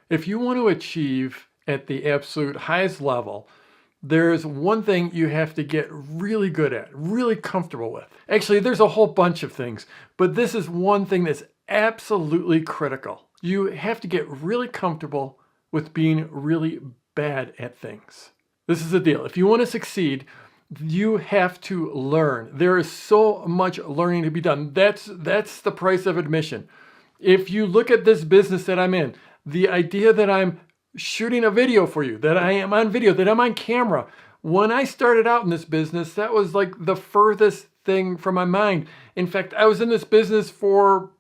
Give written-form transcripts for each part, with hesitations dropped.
If you want to achieve at the absolute highest level, there's one thing you have to get really good at, really comfortable with. Actually, there's a whole bunch of things, but this is one thing that's absolutely critical. You have to get really comfortable with being really bad at things. This is the deal. If you want to succeed, you have to learn. There is so much learning to be done. That's the price of admission. If you look at this business that I'm in, the idea that I'm shooting a video for you, that I am on video, that I'm on camera. When I started out in this business, that was like the furthest thing from my mind. In fact, I was in this business for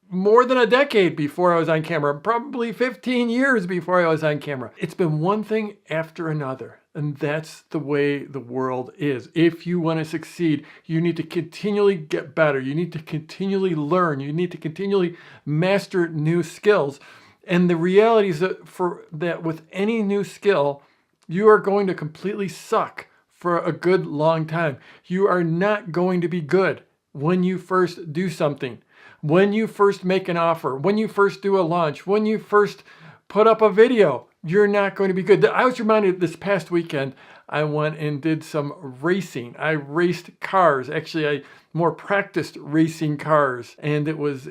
more than a decade before I was on camera, probably 15 years before I was on camera. It's been one thing after another. And that's the way the world is. If you want to succeed, you need to continually get better. You need to continually learn. You need to continually master new skills. And the reality is that with any new skill, you are going to completely suck for a good long time. You are not going to be good when you first do something, when you first make an offer, when you first do a launch, when you first put up a video. You're not going to be good. I was reminded this past weekend, I went and did some racing. I raced cars. Actually, I more practiced racing cars, and it was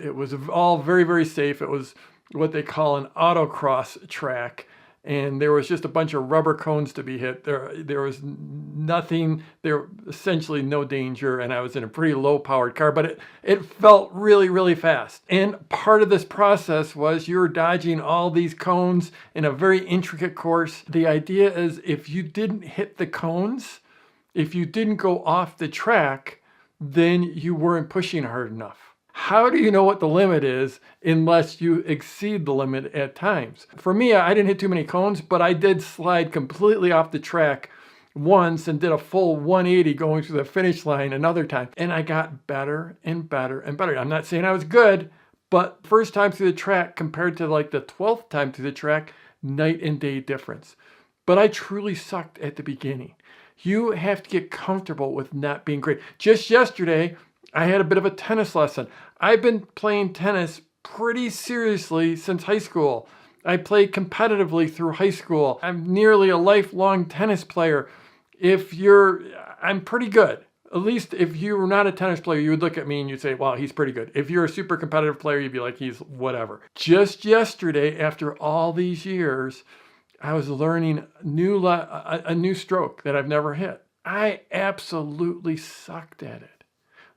all very, very safe. It was what they call an autocross track, and there was just a bunch of rubber cones to be hit. There was nothing, there essentially no danger, and I was in a pretty low-powered car, but it felt really, really fast. And part of this process was you're dodging all these cones in a very intricate course. The idea is if you didn't hit the cones, if you didn't go off the track, then you weren't pushing hard enough. How do you know what the limit is unless you exceed the limit at times? For me, I didn't hit too many cones, but I did slide completely off the track once and did a full 180 going through the finish line another time. And I got better and better and better. I'm not saying I was good, but first time through the track compared to like the 12th time through the track, night and day difference. But I truly sucked at the beginning. You have to get comfortable with not being great. Just yesterday, I had a bit of a tennis lesson. I've been playing tennis pretty seriously since high school. I played competitively through high school. I'm nearly a lifelong tennis player. I'm pretty good. At least if you were not a tennis player, you would look at me and you'd say, wow, he's pretty good. If you're a super competitive player, you'd be like, he's whatever. Just yesterday, after all these years, I was learning a new stroke that I've never hit. I absolutely sucked at it.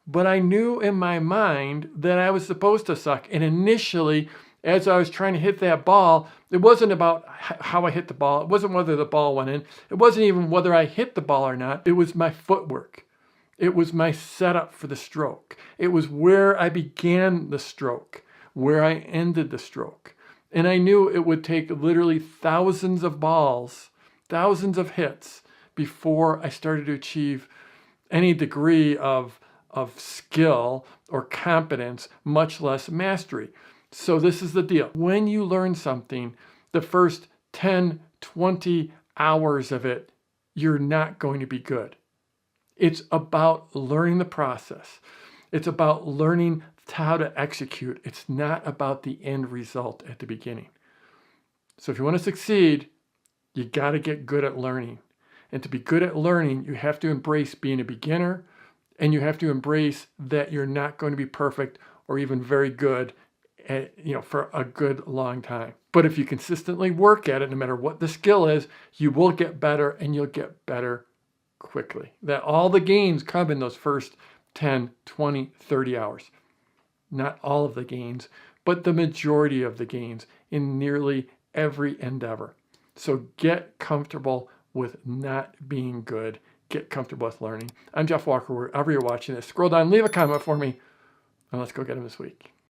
But I knew in my mind that I was supposed to suck. And initially, as I was trying to hit that ball, it wasn't about how I hit the ball. It wasn't whether the ball went in. It wasn't even whether I hit the ball or not. It was my footwork. It was my setup for the stroke. It was where I began the stroke, where I ended the stroke. And I knew it would take literally thousands of balls, thousands of hits before I started to achieve any degree of skill or competence, much less mastery. So this is the deal. When you learn something, the first 10, 20 hours of it, you're not going to be good. It's about learning the process. It's about learning how to execute. It's not about the end result at the beginning. So if you want to succeed, you got to get good at learning. And to be good at learning, you have to embrace being a beginner, and you have to embrace that you're not going to be perfect or even very good for a good long time. But if you consistently work at it, no matter what the skill is, you will get better, and you'll get better quickly. That all the gains come in those first 10, 20, 30 hours. Not all of the gains, but the majority of the gains in nearly every endeavor. So get comfortable with not being good. Get comfortable with learning. I'm Jeff Walker. Wherever you're watching this, scroll down, leave a comment for me, and let's go get him this week.